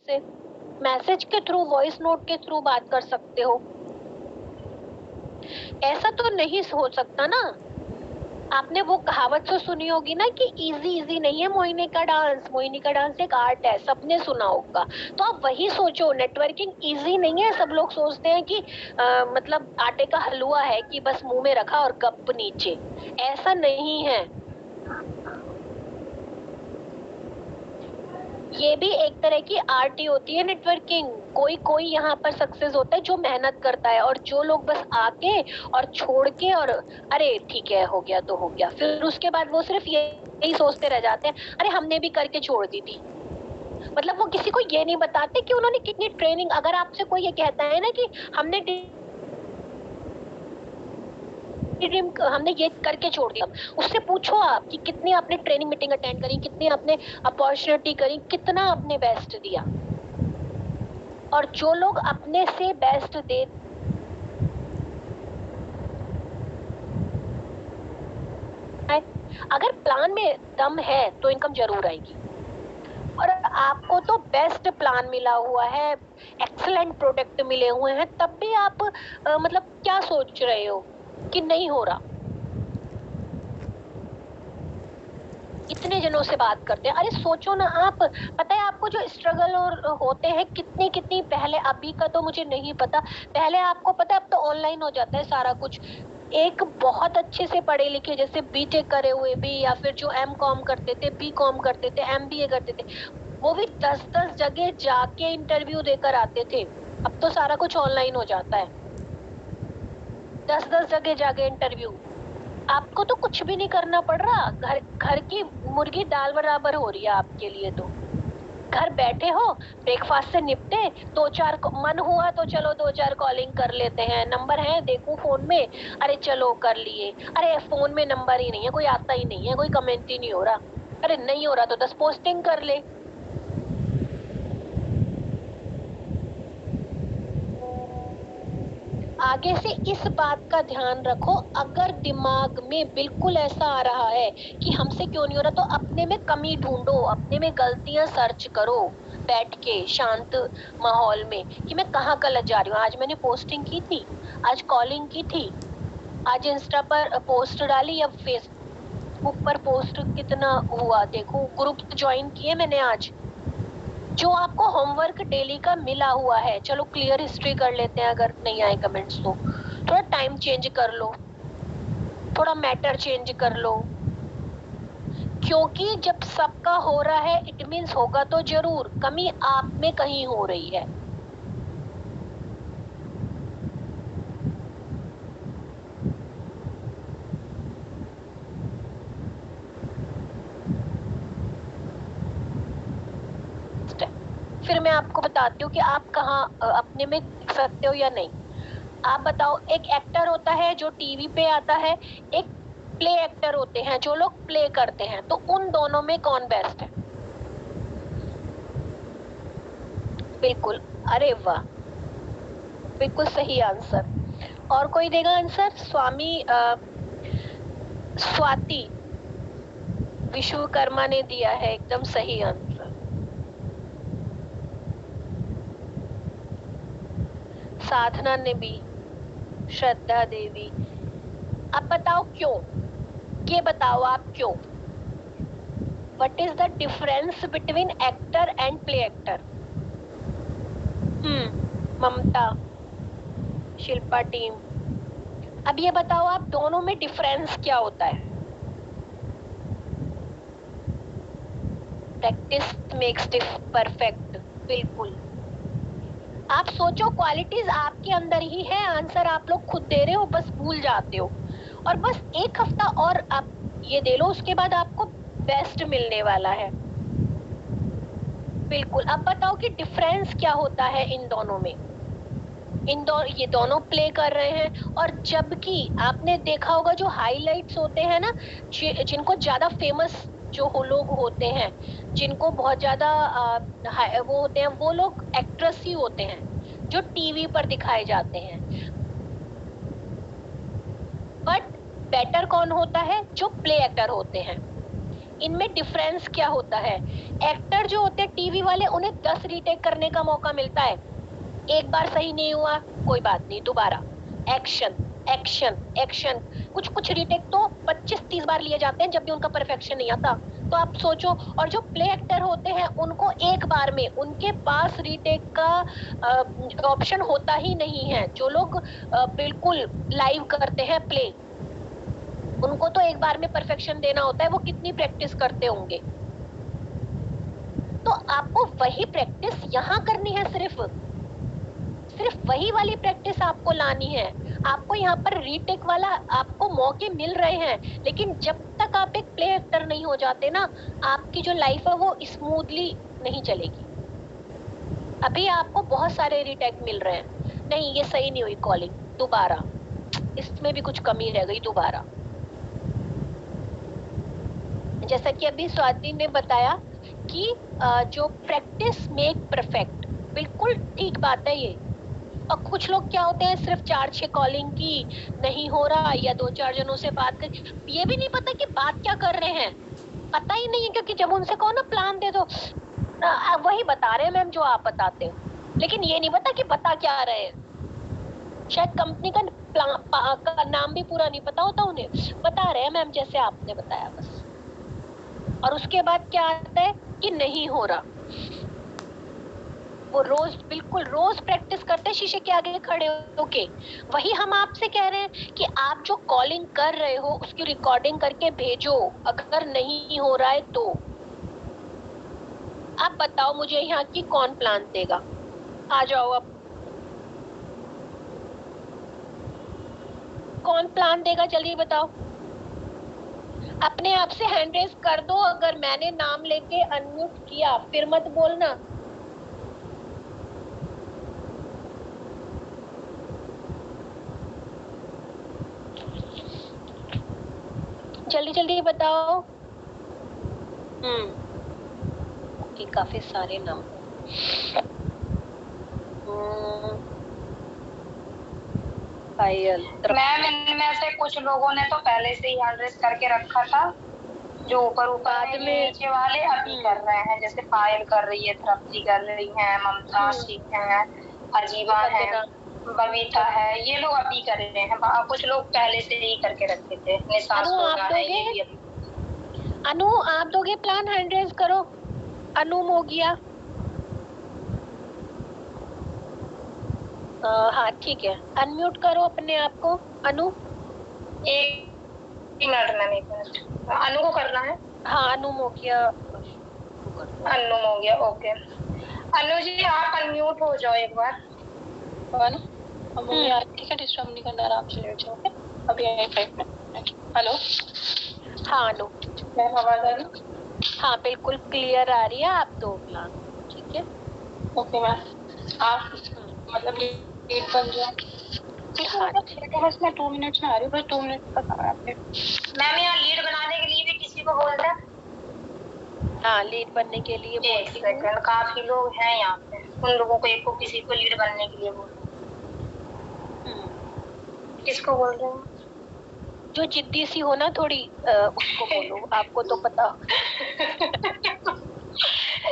से मैसेज के through, voice note के थ्रू बात कर सकते हो। ऐसा तो नहीं हो सकता ना। आपने वो कहावत तो सुनी होगी ना कि इजी इजी नहीं है मोहिनी का डांस, मोहिनी का डांस एक आर्ट है, सबने सुना होगा। तो आप वही सोचो, नेटवर्किंग इजी नहीं है। सब लोग सोचते हैं कि मतलब आटे का हलवा है कि बस मुंह में रखा और गप नीचे। ऐसा नहीं है। ये भी एक तरह की आर्ट ही होती है नेटवर्किंग। कोई कोई यहाँ पर सक्सेस होता है जो मेहनत करता है, और जो लोग बस आके और छोड़ के और अरे ठीक है हो गया तो हो गया, फिर उसके बाद वो सिर्फ यही सोचते रह जाते हैं, अरे हमने भी करके छोड़ दी थी। मतलब वो किसी को ये नहीं बताते कि उन्होंने कितनी ट्रेनिंग। अगर आपसे कोई ये कहता है ना कि हमने ड्रीम, हमने ये करके छोड़ दिया, उससे पूछो आप कि कितनी आपने ट्रेनिंग मीटिंग अटेंड करी, कितनी आपने अपॉर्चुनिटी करी, कितना आपने बेस्ट दिया। और जो लोग अपने से बेस्ट दे, अगर प्लान में दम है तो इनकम जरूर आएगी। और आपको तो बेस्ट प्लान मिला हुआ है, एक्सीलेंट प्रोडक्ट मिले हुए हैं, तब भी आप मतलब क्या सोच रहे हो कि नहीं हो रहा। इतने जनों से बात करते हैं, अरे सोचो ना आप। पता है आपको जो स्ट्रगल और होते हैं कितनी कितनी पहले, अभी का तो मुझे नहीं पता। पहले आपको पता है, अब तो ऑनलाइन हो जाता है सारा कुछ। एक बहुत अच्छे से पढ़े लिखे, जैसे बीटेक करे हुए भी, या फिर जो एम कॉम करते थे, बी कॉम करते थे, एमबीए करते थे, वो भी 10-10 जगह जाके इंटरव्यू देकर आते थे। अब तो सारा कुछ ऑनलाइन हो जाता है। 10-10 जगह जाके इंटरव्यू। आपको तो कुछ भी नहीं करना पड़ रहा, घर घर की मुर्गी दाल बराबर हो रही है आपके लिए तो। घर बैठे हो, ब्रेकफास्ट से निपटे, दो चार मन हुआ तो चलो दो चार कॉलिंग कर लेते हैं, नंबर है देखो फोन में, अरे चलो कर लिए। अरे फोन में नंबर ही नहीं है, कोई आता ही नहीं है, कोई कमेंट ही नहीं हो रहा, अरे नहीं हो रहा तो 10 पोस्टिंग कर ले। आगे से इस बात का ध्यान रखो, अगर दिमाग में बिल्कुल ऐसा आ रहा है कि हमसे क्यों नहीं हो रहा, तो अपने में कमी ढूंढो, अपने में गलतियां सर्च करो बैठ के शांत माहौल में, कि मैं कहाँ गलत जा रही हूँ। आज मैंने पोस्टिंग की थी, आज कॉलिंग की थी, आज इंस्टा पर पोस्ट डाली या फेसबुक पर पोस्ट कितना हुआ देखो, ग्रुप ज्वाइन किए मैंने आज। जो आपको होमवर्क डेली का मिला हुआ है, चलो क्लियर हिस्ट्री कर लेते हैं, अगर नहीं आए कमेंट्स तो थोड़ा टाइम चेंज कर लो, थोड़ा मैटर चेंज कर लो, क्योंकि जब सबका हो रहा है इट मीन्स होगा तो जरूर, कमी आप में कहीं हो रही है। फिर मैं आपको बताती हूँ कि आप कहाँ अपने में देख सकते हो या नहीं। आप बताओ, एक एक्टर होता है जो टीवी पे आता है, एक प्ले एक्टर होते हैं जो लोग प्ले करते हैं, तो उन दोनों में कौन बेस्ट है? बिल्कुल, अरे वाह, बिल्कुल सही आंसर। और कोई देगा आंसर? स्वाति विश्वकर्मा ने दिया है एकदम सही आंसर। साधना ने भी, श्रद्धा देवी। अब बताओ क्यों, ये बताओ आप क्यों। What is the difference between actor and play actor? Mamta, Shilpa team, अब ये बताओ आप, दोनों में डिफरेंस क्या होता है? प्रैक्टिस मेक्स परफेक्ट, बिल्कुल। आप सोचो, क्वालिटीज आपके अंदर ही है, आंसर आप लोग खुद दे रहे हो, बस भूल जाते हो। और बस एक हफ्ता और आप ये दे लो, उसके बाद आपको बेस्ट मिलने वाला है। बिल्कुल। अब बताओ कि डिफरेंस क्या होता है इन दोनों में। ये दोनों प्ले कर रहे हैं, और जबकि आपने देखा होगा जो हाइलाइट्स होते हैं ना, जिनको ज्यादा फेमस जो लोग होते हैं, जिनको बहुत ज्यादा वो होते हैं, वो लोग एक्ट्रेस ही होते हैं जो टीवी पर दिखाए जाते हैं। बट बेटर कौन होता है? जो प्ले एक्टर होते हैं। इनमें डिफरेंस क्या होता है? एक्टर जो होते हैं टीवी वाले, उन्हें 10 रीटेक करने का मौका मिलता है। एक बार सही नहीं हुआ, कोई बात नहीं, दोबारा एक्शन एक्शन एक्शन। कुछ कुछ रीटेक तो 25-30 बार लिए जाते हैं जब भी उनका परफेक्शन नहीं आता। तो आप सोचो, और जो प्ले एक्टर होते हैं उनको एक बार में, उनके पास रीटेक का ऑप्शन होता ही नहीं है। जो लोग बिल्कुल लाइव करते हैं प्ले, उनको तो एक बार में परफेक्शन देना होता है, वो कितनी प्रैक्टिस करते होंगे। तो आपको वही प्रैक्टिस यहाँ करनी है, सिर्फ वही वाली प्रैक्टिस आपको लानी है। आपको यहाँ पर रीटेक वाला आपको मौके मिल रहे हैं, लेकिन जब तक आप एक प्ले एक्टर नहीं हो जाते ना, आपकी जो लाइफ है वो स्मूथली नहीं चलेगी। अभी आपको बहुत सारे रीटेक मिल रहे हैं, नहीं ये सही नहीं हुई कॉलिंग, दोबारा, इसमें भी कुछ कमी रह गई, दोबारा। जैसा कि अभी स्वाति ने बताया कि जो प्रैक्टिस मेक परफेक्ट, बिल्कुल ठीक बात है ये। और कुछ लोग क्या होते हैं, सिर्फ 4-6 कॉलिंग की, नहीं हो रहा, या 2-4 जनों से बात कर, ये भी नहीं पता कि बात क्या कर रहे हैं, पता ही नहीं है। क्योंकि जब उनसे कहो ना प्लान दे दो, वही बता रहे हैं मैम जो आप बताते हो, लेकिन ये नहीं पता कि बता क्या रहे हैं। शायद कंपनी का नाम भी पूरा नहीं पता होता उन्हें, बता रहे हैं मैम जैसे आपने बताया बस। और उसके बाद क्या आता है कि नहीं हो रहा। वो बिल्कुल रोज प्रैक्टिस करते हैं शीशे के आगे खड़े होके। वही हम आपसे कह रहे हैं कि आप जो कॉलिंग कर रहे हो उसकी रिकॉर्डिंग करके भेजो, अगर नहीं हो रहा है तो। आप बताओ मुझे यहाँ की कौन प्लान देगा? आ जाओ अब, कौन प्लान देगा, जल्दी बताओ। अपने आप से हैंड रेज कर दो, अगर मैंने नाम लेके अनम्यूट किया फिर मत बोलना। जल्दी जल्दी बताओ। काफी सारे नाम। मैम इनमें से कुछ लोगों ने तो पहले से ही हैंड रेज करके रखा था, जो ऊपर ऊपर नीचे वाले अभी कर रहे हैं। जैसे पायल कर रही है, तृप्ति कर रही है, ममता सिंह है, अजीबा है, बबीता है, ये लोग अभी कर रहे हैं। कुछ लोग पहले से ही करके रखे थे। अनु आप दोगे प्लान? हैंड रेज करो। अनु मोगिया। हाँ ठीक है, अनम्यूट करो अपने आप को। अनु, एक मिनट, अनु को करना है। हाँ अनु मोगिया, अनु मोगिया, ओके। अनु जी आप अनम्यूट हो जाओ एक बार। ठीक है, डिस्टर्ब नहीं करना, आराम से लेट जाओ। अभी 5 मिनट। हेलो, हाँ अनु मैम आवाज आ रही? हाँ बिल्कुल क्लियर आ रही है। आप दो प्लान, ठीक है? ओके मैम, आप मतलब लेट बन जाए। हाँ, बस मैं 2 मिनट्स में आ रही हूँ, बस 2 मिनट बता रहा आपने। मैम यहाँ लीड बनाने के लिए भी किसी को बोलते हैं? हाँ, लीड बनने के लिए एक सेकंड, काफी लोग हैं यहाँ पे, उन लोगों को एक को किसी को लीड बनने के लिए बोल। किसको बोल रहे हैं? जो जिद्दी सी हो ना थोड़ी, उसको बोलो। आपको तो पता।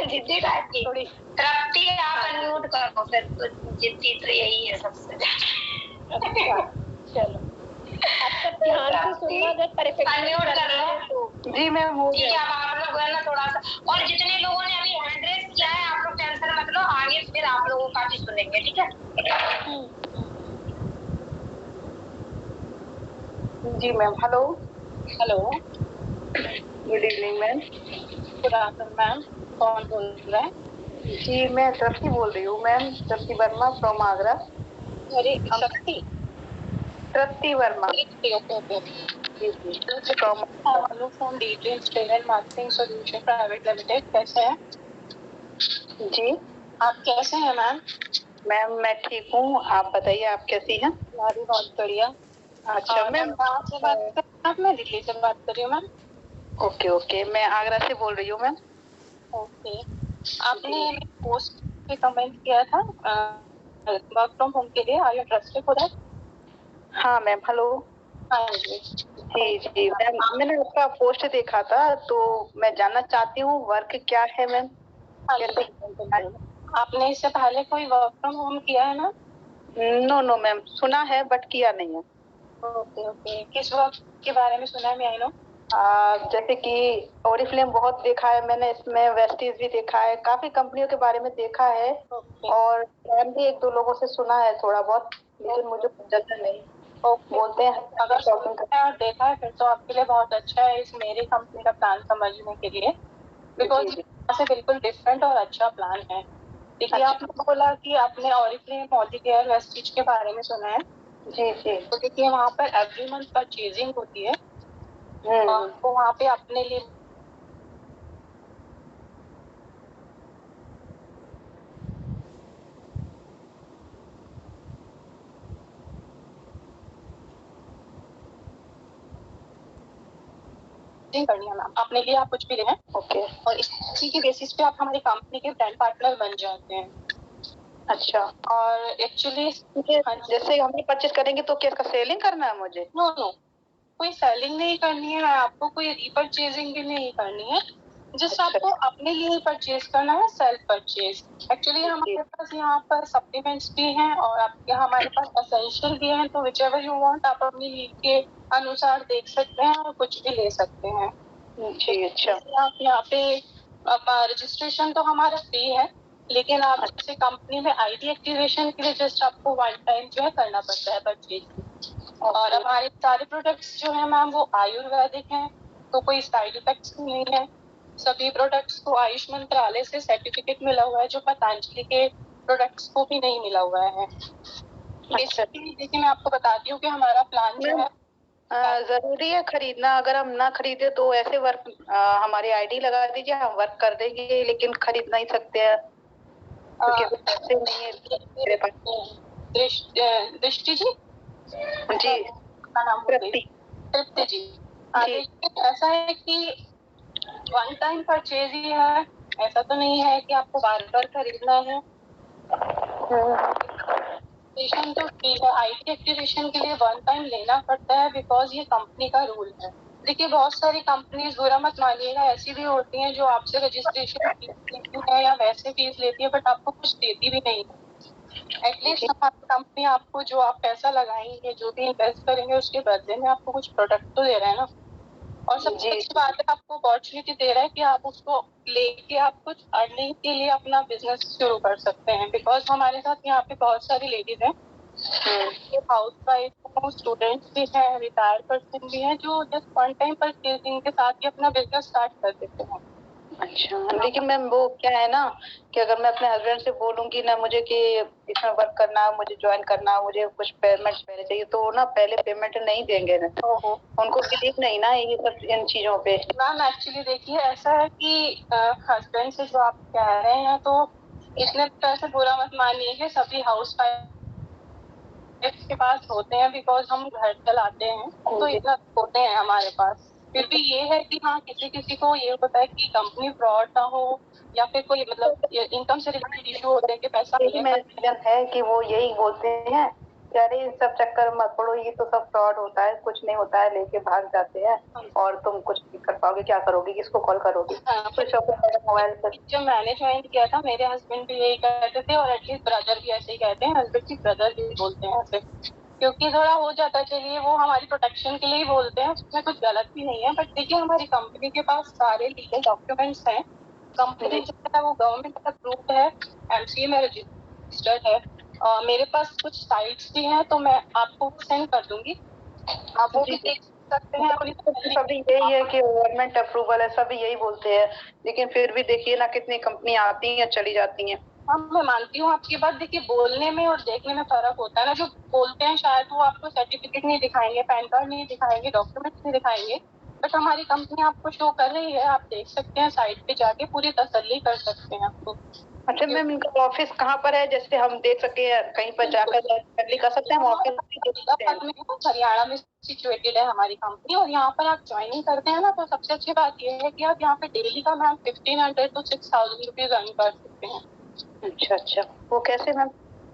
जिद्दी टाइप की थोड़ी। तृप्ति आप अनम्यूट करो फिर, तो जिद्दी तो यही है सबसे। चलो आपका ध्यान से सुनना, अगर परफेक्ट अनम्यूट कर लो। जी मैम हो गया। आप लोग है ना थोड़ा सा, और जितने लोगों ने अभी हैंड रेज किया है आप लोग टेंशन मत लो, आगे फिर आप लोगों का भी सुनेंगे, ठीक है? जी ma'am. Hello hello, good evening ma'am. Good afternoon ma'am, कौन बोल रहा है? जी मैं तृप्ति बोल रही हूँ मैम, तृप्ति वर्मा फ्रॉम आगरा। अरे Tripti Verma. From detail state marketing solution private limited. कैसे हैं? जी आप कैसे हैं मैम? मैम मैं ठीक हूँ, आप बताइए आप कैसी हैं? मैं भी बहुत बढ़िया। अच्छा मैम, कहाँ से बात कर रही हैं? मैं दिल्ली से बात कर रही हूँ मैम। ओके ओके, मैं आगरा से बोल रही हूँ मैम। ओके, आपने पोस्ट पे कमेंट किया था वर्क फ्रॉम होम के लिए, are you interested for that? हाँ मैम। हेलो हाँ जी जी जी मैम, मैंने आपका पोस्ट देखा था तो मैं जानना चाहती हूँ वर्क क्या है मैम? कैसे? आपने इससे पहले कोई वर्क फ्रॉम होम किया है ना? नो नो मैम, सुना है बट किया नहीं है। ओके ओके, किस वर्क के बारे में सुना है मैं आई नो? जैसे कि ओरिफ्लेम बहुत देखा है मैंने, इसमें वेस्टीज भी देखा है, काफी कंपनियों के बारे में देखा है। और मैम भी एक दो लोगों से सुना है थोड़ा बहुत, लेकिन मुझे जल्द नहीं बोलते हैं। अगर शॉपिंग और देखा है फिर तो आपके लिए बहुत अच्छा है इस मेरी कंपनी का प्लान समझने के लिए, बिकॉज से बिल्कुल डिफरेंट और अच्छा प्लान है। देखिए आपने बोला कि आपने ओरिफ्लेम, मॉडिकेयर, वेस्टीज के बारे में सुना है। जी जी। तो देखिए वहाँ पर एवरी मंथ परचेजिंग होती है, तो वहाँ पे अपने लिए करनी है मैम, अपने लिए आप कुछ भी लें। ओके। और इसी के बेसिस पे आप हमारी कंपनी के ब्रांड पार्टनर बन जाते हैं। अच्छा। और एक्चुअली जैसे हम परचेज करेंगे तो क्या इसका सेलिंग करना है मुझे? नो नो, कोई सेलिंग नहीं करनी है, आपको कोई रीपरचेजिंग भी नहीं करनी है, जस्ट आपको अपने लिए परचेज करना है, सेल्फ परचेज। एक्चुअली हमारे पास यहाँ पर सप्लीमेंट्स भी हैं और आपके हमारे पास एसेंशियल भी हैं, तो विचएवर यू वांट आप अपनी नीड के अनुसार देख सकते हैं और कुछ भी ले सकते हैं। जी अच्छा। आप यहाँ पे रजिस्ट्रेशन तो हमारा फ्री है, लेकिन आप जैसे कंपनी में आईडी एक्टिवेशन के लिए जस्ट आपको वन टाइम जो है करना पड़ता है परचेज। और हमारे सारे प्रोडक्ट्स जो है मैम वो आयुर्वेदिक हैं, तो कोई साइड इफेक्ट्स भी नहीं है। सभी प्रोडक्ट्स को आयुष मंत्रालय से सर्टिफिकेट मिला हुआ है, जो पतंजलि के प्रोडक्ट्स को भी नहीं मिला हुआ है। बेसिकली देखिए मैं आपको बताती हूँ कि हमारा प्लान जो है जरूरी है खरीदना, अगर हम ना खरीदे तो ऐसे वर्क हमारी आईडी लगा दीजिए, हम वर्क कर देंगे, लेकिन खरीद नहीं सकते हैं क्योंकि पैसे नहीं है मेरे पास। दृष्टि जी जी नाम तृप्ति जी। ऐसा है कि वन टाइम परचेज ही है, ऐसा तो नहीं है कि आपको बार बार खरीदना है। एक्टिवेशन तो फ्री है, आईडी एक्टिवेशन के लिए वन टाइम लेना पड़ता है, बिकॉज ये कंपनी का रूल है। देखिए बहुत सारी कंपनीज, बुरा मत मानिएगा, ऐसी भी होती हैं जो आपसे रजिस्ट्रेशन फीस लेती है या वैसे फीस लेती है, बट आपको कुछ देती भी नहीं। एटलीस्ट हमारी कंपनी आपको जो आप पैसा लगाएंगे, जो भी इन्वेस्ट करेंगे, उसके बदले में आपको कुछ प्रोडक्ट तो दे रहे हैं ना। और सबसे अच्छी बात है, आपको अपॉर्चुनिटी दे रहा है कि आप उसको लेके आप कुछ अर्निंग के लिए अपना बिजनेस शुरू कर सकते हैं। बिकॉज हमारे साथ यहाँ पे बहुत सारी लेडीज हैं, हाउस वाइफ, स्टूडेंट्स भी हैं, रिटायर्ड पर्सन भी हैं, जो जस्ट वन टाइम परचेजिंग के साथ ही अपना बिजनेस स्टार्ट कर देते हैं। अच्छा, लेकिन मैम वो क्या है ना कि अगर मैं अपने हस्बैंड से बोलूंगी ना मुझे कि इसमें वर्क करना, मुझे ज्वाइन करना, मुझे कुछ पेमेंट्स पहले चाहिए, तो ना पहले पेमेंट नहीं देंगे ना, उनको बिलीव नहीं ना ये सब इन चीजों पे। मैम एक्चुअली देखिए ऐसा है कि हस्बैंड से जो आप कह रहे हैं, तो इतने पैसे बुरा मत मानिए, सभी हाउस वाइफ के पास होते हैं, बिकॉज हम घर चलाते हैं, तो इतना होते हैं हमारे पास। फिर भी ये है कि हाँ किसी किसी को ये होता है कि कंपनी फ्रॉड ना हो, या फिर कोई मतलब इनकम से रिलेटेड इशू होते हैं कि पैसा है कि वो यही बोलते हैं कि अरे इन सब चक्कर मत पड़ो, ये तो सब फ्रॉड होता है, कुछ नहीं होता है, लेके भाग जाते हैं और तुम कुछ नहीं कर पाओगे, क्या करोगे, किसको कॉल करोगे। मोबाइल पर जब मैंने ज्वाइन किया था मेरे हस्बैंड भी यही कहते थे, और एटलीस्ट ब्रदर भी ऐसे ही कहते हैं, हस्बैंड की ब्रदर भी बोलते हैं ऐसे, क्योंकि थोड़ा हो जाता है। चलिए वो हमारी प्रोटेक्शन के लिए ही बोलते हैं, उसमें कुछ गलत भी नहीं है। बट देखिए हमारी कंपनी के पास सारे लीगल डॉक्यूमेंट्स हैं, कंपनी जो है वो गवर्नमेंट अप्रूव्ड है, एमसीए में रजिस्टर्ड है, मेरे पास कुछ साइट्स भी हैं, तो मैं आपको सेंड कर दूंगी, आप वो भी देख सकते हैं। सभी यही है कि गवर्नमेंट अप्रूवल है, सभी यही बोलते हैं, लेकिन फिर भी देखिए ना कितनी कंपनी आती हैं चली जाती हैं। हाँ मैं मानती हूँ आपकी बात, देखिए बोलने में और देखने में फर्क होता है ना। जो बोलते हैं शायद वो आपको सर्टिफिकेट नहीं दिखाएंगे, पैन कार्ड नहीं दिखाएंगे, डॉक्यूमेंट्स नहीं दिखाएंगे, बट हमारी कंपनी आपको शो कर रही है, आप देख सकते हैं, साइट पे जाके पूरी तसल्ली कर सकते हैं आपको। अच्छा मैम, इनका ऑफिस कहाँ पर है, जैसे हम देख सके कहीं पर जाकर तसल्ली कर सकते हैं, हम ऑफिस हरियाणा में सिचुएटेड है हमारी कंपनी, और यहाँ पर आप ज्वाइनिंग करते हैं ना, तो सबसे अच्छी बात यह है कि आप यहाँ पे डेली का मैम 1500 to 6000 रुपीज अर्न कर सकते हैं। अच्छा अच्छा, वो कैसे मैम?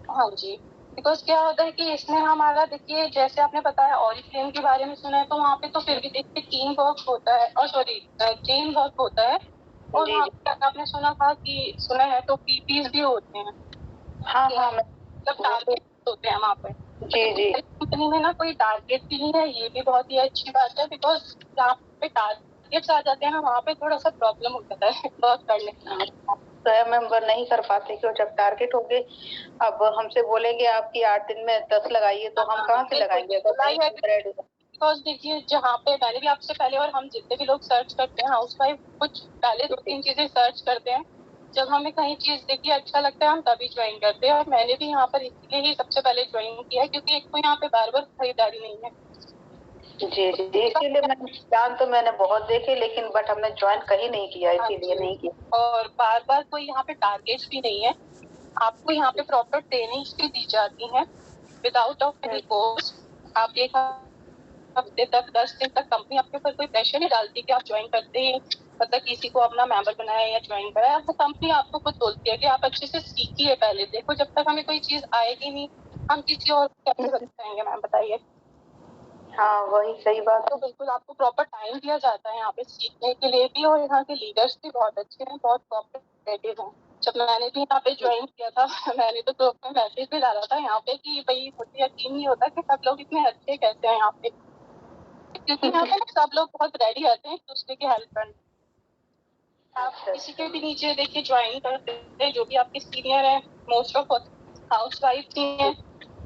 हाँ जी, बिकॉज क्या होता है कि इसमें हमारा देखिए, जैसे आपने बताया ऑरिफ्लेम के बारे में सुना है, तो वहाँ पे तो फिर भी देखिए टीम वर्क होता है, और सॉरी चेन वर्क होता है, और वहाँ पे आपने सुना है तो पीपीज भी होते हैं। हाँ हाँ, मतलब टारगेट होते हैं वहाँ पे। जी जी। कंपनी में ना कोई टारगेट भी नहीं है, ये भी बहुत ही अच्छी बात है, बिकॉज जहाँ पे टारगेट्स आ जाते हैं ना, वहाँ पे थोड़ा सा प्रॉब्लम हो जाता है वर्क करने में। स्वयं मेंबर नहीं कर पाते, क्यों? जब टारगेट होंगे, अब हमसे बोलेंगे आपकी 8 दिन में 10 लगाइए, तो हम कहाँ से लगाएंगे? बिकॉज देखिए, जहाँ पे मैंने भी आपसे पहले, और हम जितने भी लोग सर्च करते हैं हाउस वाइफ, कुछ पहले 2-3 चीजें सर्च करते हैं, जब हमें कहीं चीज देखिए अच्छा लगता है हम तभी ज्वाइन करते हैं, और मैंने भी यहाँ पर इसलिए ही सबसे पहले ज्वाइन किया है, क्योंकि एक तो यहाँ पे बार बार खरीदारी नहीं है। जी जी, इसीलिए मैंने बहुत देखे, लेकिन बट हमने ज्वाइन कहीं नहीं किया, इसीलिए नहीं किया। और बार बार कोई यहाँ पे टारगेट्स भी नहीं है, आपको यहाँ पे प्रॉपर ट्रेनिंग्स भी दी जाती हैं विदाउट ऑफ एनी कोर्स। आप एक हफ्ते तक, 10 दिन तक कंपनी आपके ऊपर कोई प्रेशर नहीं डालती कि आप ज्वाइन करते ही मतलब किसी को अपना मेंबर बनाया या ज्वाइन कराया। वो कंपनी आपको खुद बोलती है कि आप अच्छे से सीखिए पहले। देखो, जब तक हमें कोई चीज आएगी नहीं, हम किसी और को कैसे बताएंगे? मैम बताइए। हाँ, वही सही बात। तो बिल्कुल आपको प्रॉपर टाइम दिया जाता है यहाँ पे सीखने के लिए भी, और यहाँ के लीडर्स भी बहुत अच्छे हैं, बहुत कोऑपरेटिव हैं। जब मैंने भी यहाँ पे ज्वाइन किया था मैंने तो ग्रुप में मैसेज भी डाला था यहाँ पे कि भाई मुझे यकीन नहीं होता कि सब लोग इतने अच्छे कैसे हैं यहाँ पे, क्योंकि यहाँ पे सब लोग बहुत रेडी रहते हैं एक दूसरे की हेल्प करने। आप किसी के भी नीचे देखिए ज्वाइन करते हैं, जो भी आपके सीनियर है, मोस्ट ऑफ हाउस वाइफ ही है,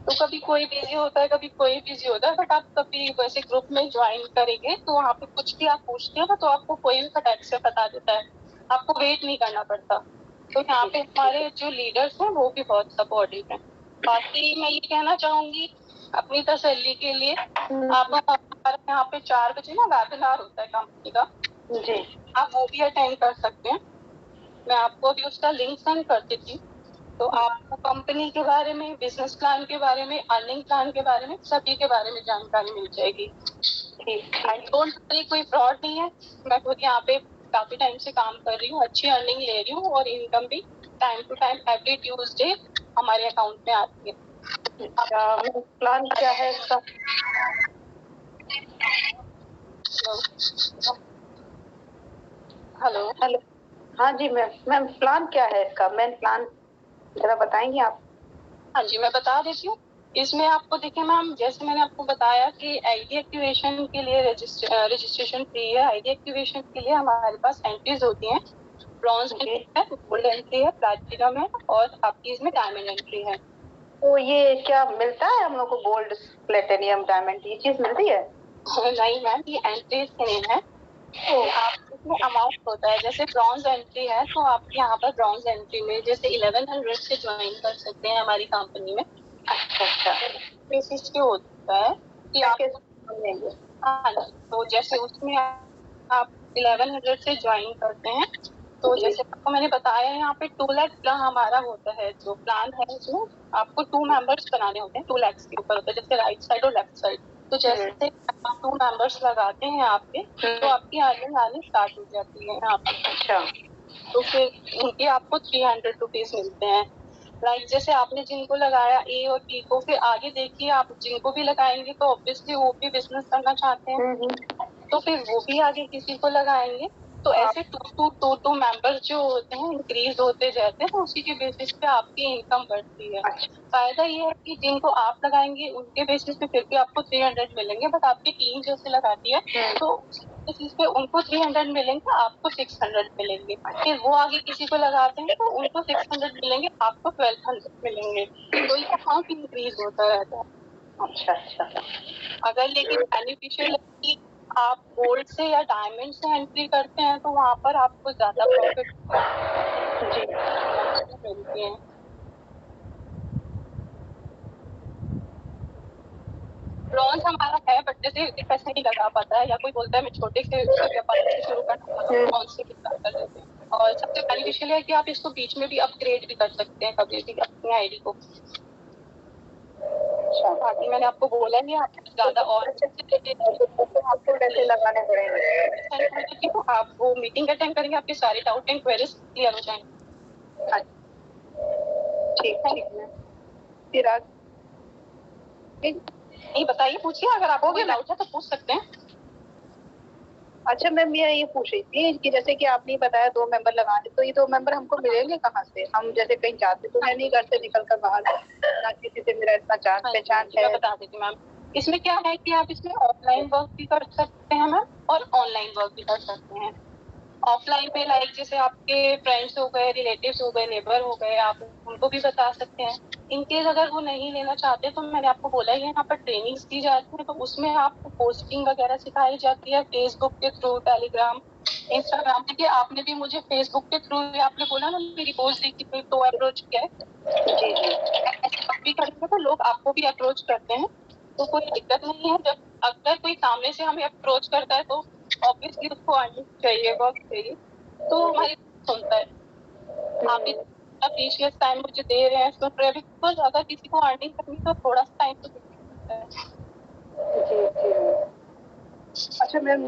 तो कभी कोई बिजी होता है, कभी कोई बिजी होता है, बट आप कभी वैसे ग्रुप में ज्वाइन करेंगे तो वहाँ पे कुछ भी आप पूछते हो ना, तो आपको कोई भी फटाक से बता देता है, आपको वेट नहीं करना पड़ता। तो यहाँ पे हमारे जो लीडर्स हैं वो भी बहुत सपोर्टिव हैं। बाकी मैं ये कहना चाहूंगी अपनी तसल्ली के लिए, आप हमारे यहाँ पे 4 बजे ना वेबिनार होता है कंपनी का जी, आप वो भी अटेंड कर सकते हैं। मैं आपको अभी उसका लिंक सेंड कर देती हूँ, तो आपको कंपनी के बारे में, बिजनेस प्लान के बारे में, अर्निंग प्लान के बारे में, सभी के बारे में जानकारी मिल जाएगी। एंड डोंट वरी, कोई फ्रॉड नहीं है। मैं खुद यहाँ पे काफी टाइम से काम कर रही हूँ, अच्छी अर्निंग ले रही हूँ, और इनकम भी time to time every Tuesday हमारे अकाउंट में आती है। प्लान क्या है इसका? हेलो हेलो, हाँ जी मैम प्लान क्या है इसका? मेन प्लान जरा बताएंगे आप? हाँ जी, मैं बता देती हूँ। इसमें आपको देखिए मैम, जैसे मैंने आपको बताया कि आईडी एक्टिवेशन के लिए रजिस्ट्रेशन फ्री है। आईडी एक्टिवेशन के लिए हमारे पास एंट्रीज होती हैं, ब्रॉन्ज है, गोल्ड एंट्री है, प्लैटिनम है, और आपकी इसमें डायमंड एंट्री है। तो ये क्या मिलता है हम लोग को? गोल्ड, प्लेटिनियम, डायमंड, ये चीज मिलती है? नहीं मैम, ये एंट्रीज के नेम है। तो आप इसमें अमाउंट होता है, जैसे ब्रॉन्ज एंट्री है तो आप यहाँ पर ब्रॉन्ज एंट्री में जैसे 1100 से ज्वाइन कर सकते हैं हमारी कंपनी में। अच्छा, बेसिस पे होता है कि आप हाँ, तो जैसे उसमें आप 1100 से ज्वाइन करते हैं, तो जैसे आपको मैंने बताया यहाँ पे 2 लाख का हमारा होता है जो प्लान है, उसमें आपको 2 मेंबर्स बनाने होते हैं। 2 लाख के ऊपर होता है, जैसे राइट साइड और लेफ्ट साइड। तो जैसे आप 2 मेंबर्स लगाते हैं आपके, तो आपकी अर्निंग आनी स्टार्ट हो जाती है यहाँ पे। अच्छा, तो फिर उनके आपको 300 रुपीज मिलते हैं। लाइक जैसे आपने जिनको लगाया ए और बी को, फिर आगे देखिए आप जिनको भी लगाएंगे तो ऑब्वियसली वो भी बिजनेस करना चाहते हैं, तो फिर वो भी आगे किसी को लगाएंगे। तो ऐसे टू मेंबर्स जो होते हैं इंक्रीज होते जाते हैं, उसी के बेसिस पे आपकी इनकम बढ़ती है। फायदा ये है कि जिनको आप लगाएंगे उनके बेसिस पे फिर भी आपको 300 मिलेंगे, बट आपकी टीम जैसे लगाती है तो बेसिस पे उनको 300 मिलेंगे, आपको 600 मिलेंगे। फिर वो आगे किसी को लगाते हैं तो उनको 600 मिलेंगे, आपको 1200 मिलेंगे। तो ये अमाउंट इंक्रीज होता रहता है। अच्छा, अगर लेकिन बेनिफिशियल आप गोल्ड से या डायमंड से एंट्री करते हैं तो वहाँ पर आपको ज्यादा प्रॉफिट जी मिलती है। ब्रॉन्ज हमारा है, बट जैसे पैसे नहीं लगा पाता है, या कोई बोलता है मैं छोटे से व्यापार से शुरू करना चाहता हूँ, ब्रॉन्ज से कितना कर लेते हैं। और सबसे बेनिफिशियल है कि आप इसको बीच में भी अपग्रेड भी कर सकते हैं कभी भी अपनी आईडी को। बाकी मैंने आपको बोला नहीं, आप ज्यादा और आपको पैसे लगाने पड़ेंगे, तो आप वो मीटिंग अटेंड करेंगे, आपके सारे डाउट एंड क्वेरीज क्लियर हो जाएंगे। ठीक है, फिर आज नहीं बताइए, पूछिए, अगर आपको कोई डाउट है तो पूछ सकते हैं। अच्छा मैम, मैं ये पूछ रही थी कि जैसे कि आपने बताया 2 मेंबर लगाने, तो ये 2 मेंबर हमको मिलेंगे कहाँ से? हम जैसे कहीं जाते तो है नहीं घर से निकल कर बाहर, ना किसी से मेरा इतना जान पहचान है। मैं बता देती हूँ मैम, इसमें क्या है कि आप इसमें ऑफलाइन वर्क भी कर सकते हैं मैम और ऑनलाइन वर्क भी कर सकते हैं। ऑफलाइन पे लाइक जैसे आपके फ्रेंड्स हो गए, रिलेटिव्स हो गए, नेबर हो गए, आप उनको भी बता सकते हैं। इनकेस अगर वो नहीं लेना चाहते तो मैंने आपको बोला ही है, यहाँ पर ट्रेनिंग्स दी जाती है, तो उसमें आपको पोस्टिंग वगैरह सिखाई जाती है फेसबुक के थ्रू, टेलीग्राम, इंस्टाग्राम। देखिए आपने भी मुझे फेसबुक के थ्रू, आपने बोला ना मेरी पोस्ट देखी थी तो अप्रोच किया है। जी जी, ऐसे भी करेंगे तो लोग आपको भी अप्रोच करते हैं, तो कोई दिक्कत नहीं है। जब अगर कोई सामने से हमें अप्रोच करता है तो ऑब्वियसली उसको अर्निंग चाहिए, वर्क चाहिए, तो हमारी सुनता है। आप इतना प्रीशियस टाइम मुझे दे रहे हैं, सुन रहे हैं, बिकॉज अगर किसी को अर्निंग करनी तो थोड़ा सा टाइम तो देना है। जी। अच्छा मैम,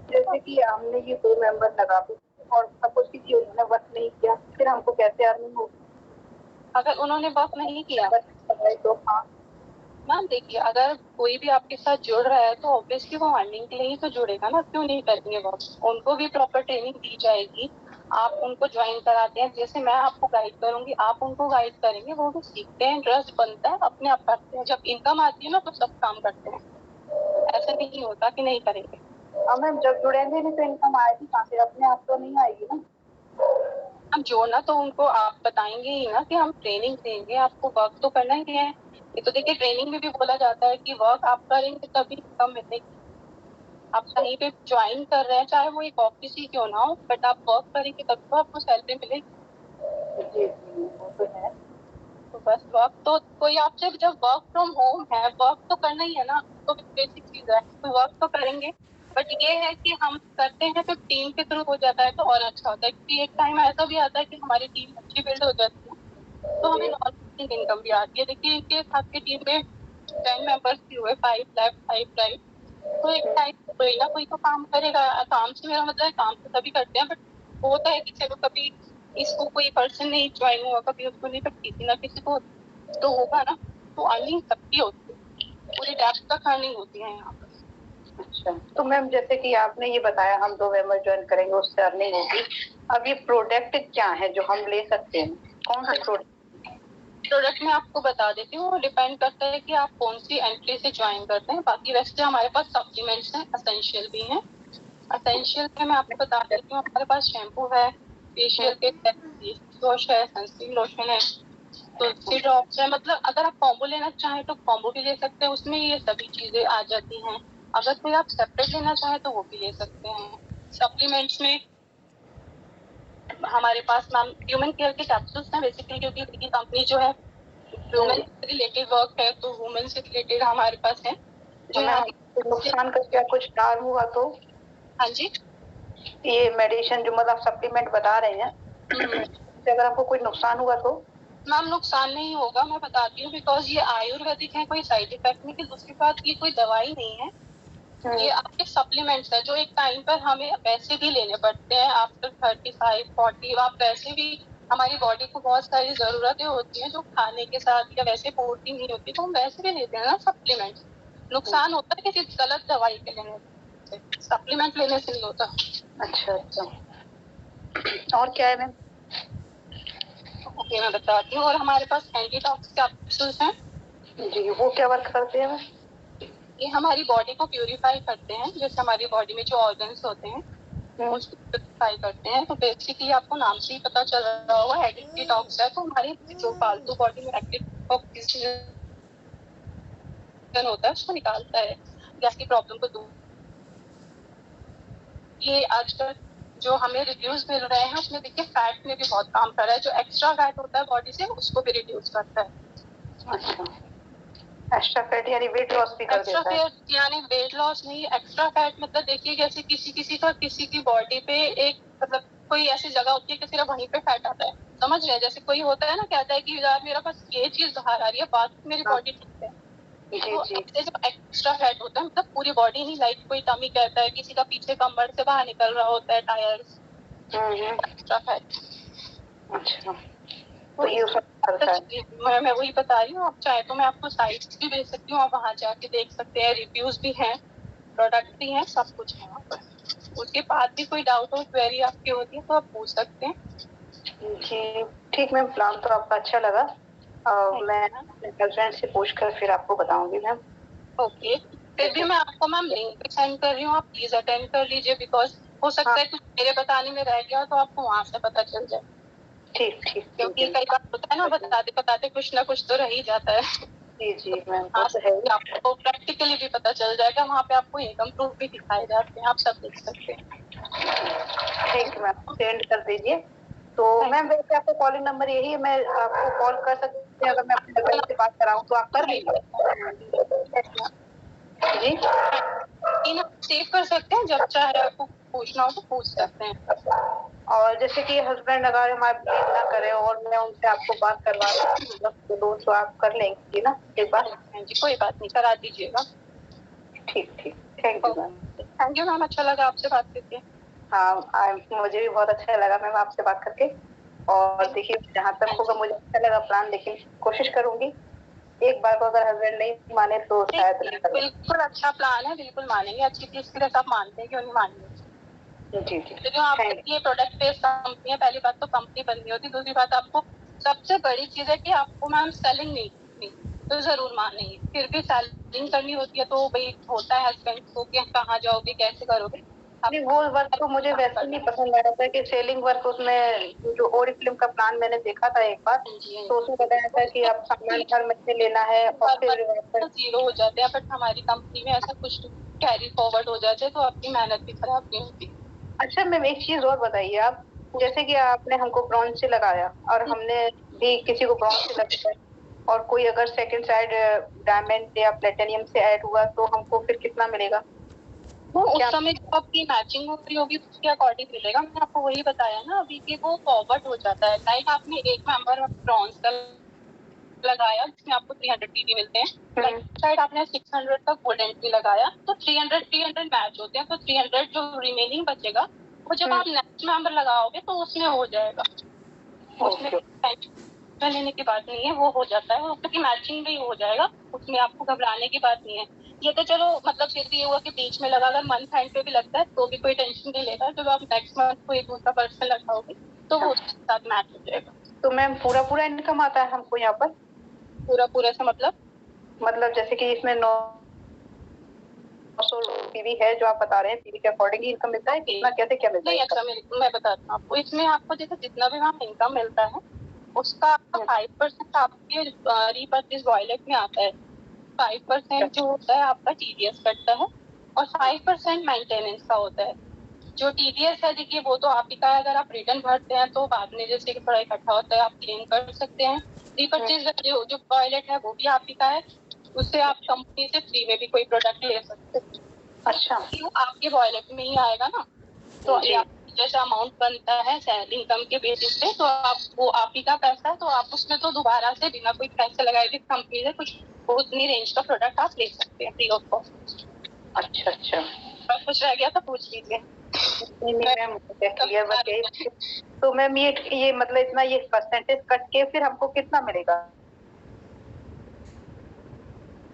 जैसे कि हमने ये 2 मेंबर लगा दी और सपोज कि उन्होंने वर्क नहीं किया, फिर हमको कैसे अर्निंग होगी? अगर उन्होंने वर्क नहीं किया तो हाँ मैम, देखिए अगर कोई भी आपके साथ जुड़ रहा है तो ऑब्वियसली वो अर्निंग के लिए ही तो जुड़ेगा ना, क्यों नहीं करेंगे वर्क? उनको भी प्रॉपर ट्रेनिंग दी जाएगी, आप उनको ज्वाइन कराते हैं, जैसे मैं आपको गाइड करूंगी आप उनको गाइड करेंगे, वो भी सीखते हैं, इंटरेस्ट बनता है, अपने आप करते हैं। जब इनकम आती है ना तो सब काम करते हैं, ऐसा नहीं होता कि नहीं करेंगे। हाँ मैम, जब जुड़ेंगे नहीं तो इनकम आएगी कहाँ से? अपने आप तो नहीं आएगी ना। हम जोड़ना तो उनको आप बताएंगे ही ना कि हम ट्रेनिंग देंगे, आपको वर्क तो करना ही है। ये तो देखिए ट्रेनिंग में भी बोला जाता है कि वर्क आप करेंगे तभी इनकम मिलेगी। आप कहीं पे ज्वाइन कर रहे हैं, चाहे वो एक ऑफिस ही क्यों ना हो, बट आप वर्क करेंगे तब तो आपको सैलरी मिलेगी। जी वो तो है। तो बस वर्क तो कोई आपसे जब वर्क फ्रॉम होम है, वर्क तो करना ही है ना, तो बेसिक चीज है, तो वर्क तो करेंगे। बट ये है कि हम करते हैं तो टीम के थ्रू हो जाता है तो और अच्छा होता है, क्योंकि एक टाइम ऐसा भी आता है कि हमारी टीम अच्छी बिल्ड हो जाती है तो हमें नॉन इनकम भी आती है। देखिए इनके आपकी टीम में 10 मेंबर्स भी हुए, 5 लेफ्ट 5 राइट, तो एक टाइम कोई ना कोई तो काम करेगा। काम से मेरा मतलब है काम तो सभी करते हैं, बट होता है कि चलो कभी इसको कोई पर्सन नहीं ज्वाइन हुआ, कभी उसको नहीं, बट किसी ना किसी को तो होगा ना। तो अर्निंग सबकी होती है, पूरी डेप्थ तक अर्निंग होती है यहाँ पर। अच्छा, तो मैम जैसे कि आपने ये बताया हम 2 मेंबर ज्वाइन करेंगे उससे अर्निंग होगी, अब ये प्रोडक्ट क्या है जो हम ले सकते हैं? कौन से प्रोडक्ट मैं आपको बता देती हूँ, डिपेंड करता है कि आप कौन सी एंट्री से ज्वाइन करते हैं। बाकी वैसे हमारे पास सप्लीमेंट्स हैं, एसेंशियल भी हैं। एसेंशियल में मैं आपको बता देती हूँ, हमारे पास शैम्पू है, फेशियल किट है, वॉश है, सनस्क्रीन लोशन है, तुलसी ड्रॉप्स है। मतलब अगर आप कॉम्बो लेना चाहें तो कॉम्बो भी ले सकते हैं, उसमें ये सभी चीजें आ जाती हैं। अगर कोई आप सेपरेट लेना चाहें तो वो भी ले सकते हैं। सप्लीमेंट्स में हमारे पास मैम ह्यूमन केयर के कैप्सूल्स हैं बेसिकली, क्योंकि ये कंपनी जो है वुमेन से रिलेटेड वर्क है, तो वुमेन से रिलेटेड हमारे पास है। जो नुकसान का क्या कुछ हार्म हुआ तो? हाँ जी, ये मेडिसिन जो मतलब सप्लीमेंट बता रहे हैं, अगर आपको कोई नुकसान हुआ तो? मैम नुकसान नहीं होगा, मैं बताती हूँ, बिकॉज ये आयुर्वेदिक है, कोई साइड इफेक्ट नहीं। दूसरी बात ये कोई दवाई नहीं है, ये आपके सप्लीमेंट्स है जो एक टाइम पर हमें वैसे भी लेने पड़ते हैं। आफ्टर 35 40 आप वैसे भी, हमारी बॉडी को बहुत सारी जरूरतें होती हैं जो खाने के साथ या वैसे पूर्ति नहीं होती, तो हम वैसे भी लेते हैं ना सप्लीमेंट्स। नुकसान होता है किसी गलत दवाई के लेने से, सप्लीमेंट लेने से नहीं होता। अच्छा अच्छा, और क्या है मैम? ओके मैं बताती हूँ, और हमारे पास एंटीटॉक्स कैप्सूल्स हैं। जी, वो क्या वर्क करते हैं? ये हमारी बॉडी को प्यूरिफाई करते हैं, जैसे हमारी बॉडी में जो ऑर्गन्स होते हैं उसको प्यूरिफाई करते हैं। तो बेसिकली आपको नाम से ही पता चल रहा होगा एंटीटॉक्स है, तो हमारी जो फालतू बॉडी में एक्टिव ऑक्सीजन होता है उसको निकालता है, गैस की प्रॉब्लम को दूर। ये आजकल जो हमें रिव्यूज मिल रहे हैं उसमें देखिए फैट में भी बहुत काम कर रहा है, जो एक्स्ट्रा फैट होता है बॉडी से उसको भी रिड्यूस करता है। अच्छा, एक्स्ट्रा फैट यानी वेट लॉस भी कर देता है? एक्स्ट्रा फैट यानी वेट लॉस नहीं, एक्स्ट्रा फैट मतलब देखिए जैसे किसी की बॉडी पे एक मतलब कोई ऐसी जगह होती है कि सिर्फ वहीं पे फैट आता है, समझ रहे हैं? जैसे कोई होता है ना, कहता है कि यार मेरा बस ये चीज बाहर आ रही है, बाकी मेरी बॉडी ठीक है। तो जो एक्स्ट्रा फैट होता है मतलब पूरी बॉडी नहीं, लाइक कोई टमी कहता है, किसी का पीछे कमर से बाहर निकल रहा होता है टायर्स, एक्स्ट्रा फैट। अच्छा, तो ये करता है। मैं वही बता रही हूँ, आप चाहे तो मैं आपको साइट्स भी भेज सकती हूँ, आप वहाँ जाके देख सकते हैं, रिव्यूज भी हैं, प्रोडक्ट भी हैं, सब कुछ है वहाँ पर। उसके बाद भी कोई डाउट और क्वेरी आपकी होती है तो आप पूछ सकते हैं। जी ठीक मैम, प्लान तो आपका अच्छा लगा। मैं अपने हस्बैंड से पूछ कर फिर आपको बताऊंगी मैम। ओके, फिर भी मैं आपको मैम लिंक सेंड कर रही हूँ, आप प्लीज अटेंड कर लीजिए, बिकॉज हो सकता है कुछ मेरे बताने में रह गया तो आपको वहाँ से पता चल जाए। ठीक ठीक, क्योंकि कई बार होता है ना, बताते बताते कुछ ना कुछ तो रह ही जाता है। जी जी मैम, वो तो है। आपको प्रैक्टिकली भी पता चल जाएगा, वहाँ पे आपको इनकम प्रूफ भी दिखाए जाते हैं, आप सब देख सकते हैं। ठीक है मैम, सेंड कर दीजिए। तो मैम वैसे आपका कॉलिंग नंबर यही है, मैं आपको कॉल कर सकती हूँ अगर मैं अपने हस्बैंड से बात कराऊँ तो आप कर लेंगे? जी सेव कर सकते हैं, जब चाहे आपको पूछना हो तो पूछ सकते हैं। और जैसे कि हस्बैंड अगर हमारे बिलीव ना करे और मैं उनसे आपको बात करवा दूँ तो आप कर लेंगी ना एक बार? जी कोई बात नहीं, करा दीजिएगा। ठीक ठीक, thank you ma'am. Thank you ma'am, अच्छा लगा आपसे बात करके। हाँ मुझे भी बहुत अच्छा लगा मैम आपसे बात करके। और देखिए जहाँ तक होगा मुझे अच्छा लगा प्लान, लेकिन कोशिश करूंगी। एक बार को अगर हस्बैंड नहीं माने तो शायद बिल्कुल अच्छा प्लान है, बिल्कुल मानेंगे, अच्छी चीज के लिए सब मानते हैं, क्यों नहीं मानेंगे। जी जी, तो जो आपकी ये प्रोडक्ट बेस्ड कंपनी है, पहली बात तो कंपनी बंद नहीं होती, दूसरी बात आपको सबसे बड़ी चीज है कि आपको मैम सेलिंग नहीं करनी, तो जरूर मानेंगे। फिर भी सेलिंग करनी होती है तो भाई होता है हस्बैंड को कि कहाँ जाओगे कैसे करोगे। वो वर्क तो मुझे वैसे नहीं पसंद आया था कि सेलिंग वर्क, उसमें जो और फिल्म का प्लान मैंने देखा था एक बार, तो उसमें बताया था कि आप सामान हर महीने लेना है और फिर जीरो हो जाते हैं, बट हमारी कंपनी में ऐसा कुछ कैरी फॉरवर्ड हो जाते हैं तो आपकी मेहनत भी खराब नहीं होती। अच्छा मैम एक चीज और बताइए आप, जैसे कि आपने हमको ब्रॉन्ज से लगाया और हमने भी किसी को ब्रॉन्ज से लगाया, और कोई अगर सेकंड साइड डायमंड या प्लेटिनियम से ऐड हुआ तो हमको फिर कितना मिलेगा? वो उस समय जो आपकी मैचिंग हो रही होगी उसके अकॉर्डिंग मिलेगा। मैंने आपको वही बताया ना अभी कि वो फॉरवर्ड हो जाता है। लाइक आपने एक मेंबर ब्रॉन्ज का लगाया जिसमें आपको 300 टीडी मिलते हैं, लाइक साइड आपने 600 का गोल्डन टी लगाया तो 300 मैच होते हैं, तो 300 जो रिमेनिंग बचेगा वो जब आप नेक्स्ट मेंबर लगाओगे तो उसमें हो जाएगा। उसमें टेंशन लेने की बात नहीं है, वो हो जाता है, उसकी मैचिंग भी हो जाएगा, उसमें आपको घबराने की बात नहीं है। ये तो चलो मतलब फिर भी ये हुआ कि बीच में लगा, अगर मंथ एंड पे भी लगता है तो भी कोई टेंशन नहीं लेगा। जब आप नेक्स्ट मंथ को एक दूसरा पर्सन लगाओगे तो वो उसके साथ मैच हो जाएगा। तो मैम पूरा पूरा इनकम आता है हमको यहाँ पर? पूरा पूरा से मतलब जैसे कि इसमें 900 पीवी है जो आप बता रहे हैं, पीवी के अकॉर्डिंग इनकम मिलता है, कितना कैसे क्या मिलता है? नहीं अच्छा मैं बताता हूँ आपको, इसमें आपको जैसे जितना भी वहाँ इनकम मिलता है उसका 5% आपके रीपर्चेज वॉलेट में आता है। 5% जो होता है आपका टीडीएस कटता है और 5% मेंटेनेंस का होता है। जो टीडीएस है देखिए वो तो आप ही का है, अगर आप रिटर्न भरते हैं तो बाद में जैसे थोड़ा इकट्ठा होता है आप क्लेम कर सकते हैं। रीपर्चेज जो वॉलेट है वो भी आप ही का है, उससे आप कंपनी से फ्री में भी कोई प्रोडक्ट ले सकते हैं। अच्छा, वो आपके वॉलेट में ही आएगा ना, तो जैसा अमाउंट बनता है सैलरी इनकम के बेसिस पे, तो आप वो आप ही का पैसा है, तो आप उसमें तो दोबारा से बिना कोई पैसे लगाए भी कंपनी से कुछ उतनी रेंज का प्रोडक्ट आप ले सकते हैं फ्री ऑफ कॉस्ट। अच्छा अच्छा, और कुछ रह गया तो पूछ लीजिए। नहीं मैम क्लियर बस यही। तो मैम ये मतलब इतना ये परसेंटेज कट के फिर हमको कितना मिलेगा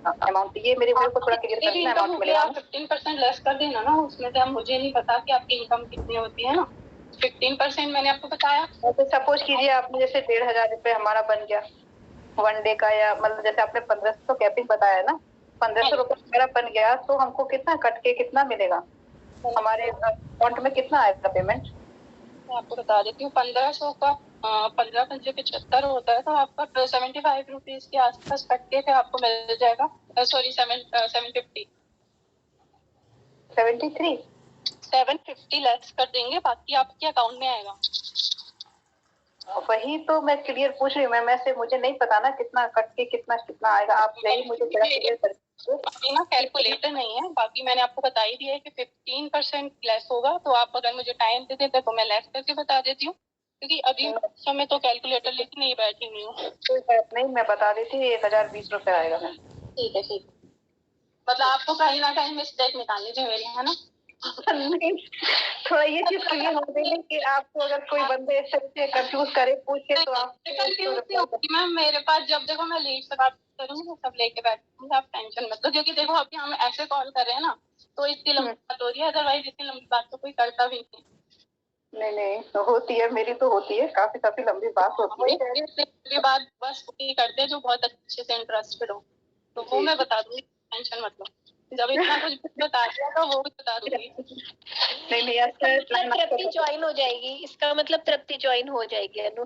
अमाउंट? ये मेरे को थोड़ा क्लियर करना है। अमाउंट मिलेगा 15% लेस कर देना ना उसमें से, मुझे नहीं पता कि आपकी इनकम कितनी होती है ना। 15% मैंने आपको बताया। तो सपोज कीजिए आपने जैसे 1500 रुपए हमारा बन गया वन डे का, या मतलब जैसे आपने 1500 कैपिंग बताया ना, 1500 रुपए हमारा बन गया तो हमको कितना कट के कितना मिलेगा हमारे अकाउंट में, कितना आएगा पेमेंट? मैं आपको बता देती हूँ, 1500 का 15×75 होता है, तो आपका 75 रुपीज के आसपास कट के फिर आपको मिल जाएगा। सॉरी 750 73 750 लेस कर देंगे, बाकी आपके अकाउंट में आएगा। वही तो मैं क्लियर पूछ रही हूँ मैम, ऐसे मुझे नहीं पता ना कितना कट के कितना कितना आएगा, आप यही मुझे थोड़ा क्लियर कर दीजिए। ना कैलकुलेटर नहीं है, बाकी मैंने आपको बता ही दिया है कि 15% लेस होगा, तो आप अगर मुझे टाइम दे देते तो मैं लेस करके बता देती हूँ, क्योंकि अभी समय तो कैलकुलेटर लेके नहीं बैठी हुई हूँ। कोई बात नहीं, मैं बता देती हूँ, 1020 रुपए आएगा मैम। ठीक है ठीक, मतलब आपको कहीं ना कहीं मिस्टेक निकालनी चाहिए मेरी, है ना? नहीं, थोड़ा ये चीज क्लियर हो गई कि आपको अगर कोई बंदे से कंफ्यूज करे पूछे तो आप कंफ्यूज नहीं होगी मैम। मेरे पास जब देखो मैं लेट से बात करूंगी तो सब लेके बैठूंगी, आप टेंशन मत लो। क्योंकि देखो अभी हम ऐसे कॉल कर रहे हैं ना तो इतनी लंबी बात हो रही है, अदरवाइज इतनी लंबी बात तो कोई करता भी नहीं। नहीं तो होती है, मेरी तो होती है, काफी लंबी बात होती है। ये बात बस वही करते हैं जो बहुत अच्छे से इंटरेस्टेड हो, तो वो मैं बता दूंगी, टेंशन मत लो। जब इतना कुछ बता दिया तो वो भी बता दूंगी। नहीं अच्छा, तृप्ति ज्वाइन हो जाएगी, इसका मतलब तृप्ति ज्वाइन हो जाएगी अनु।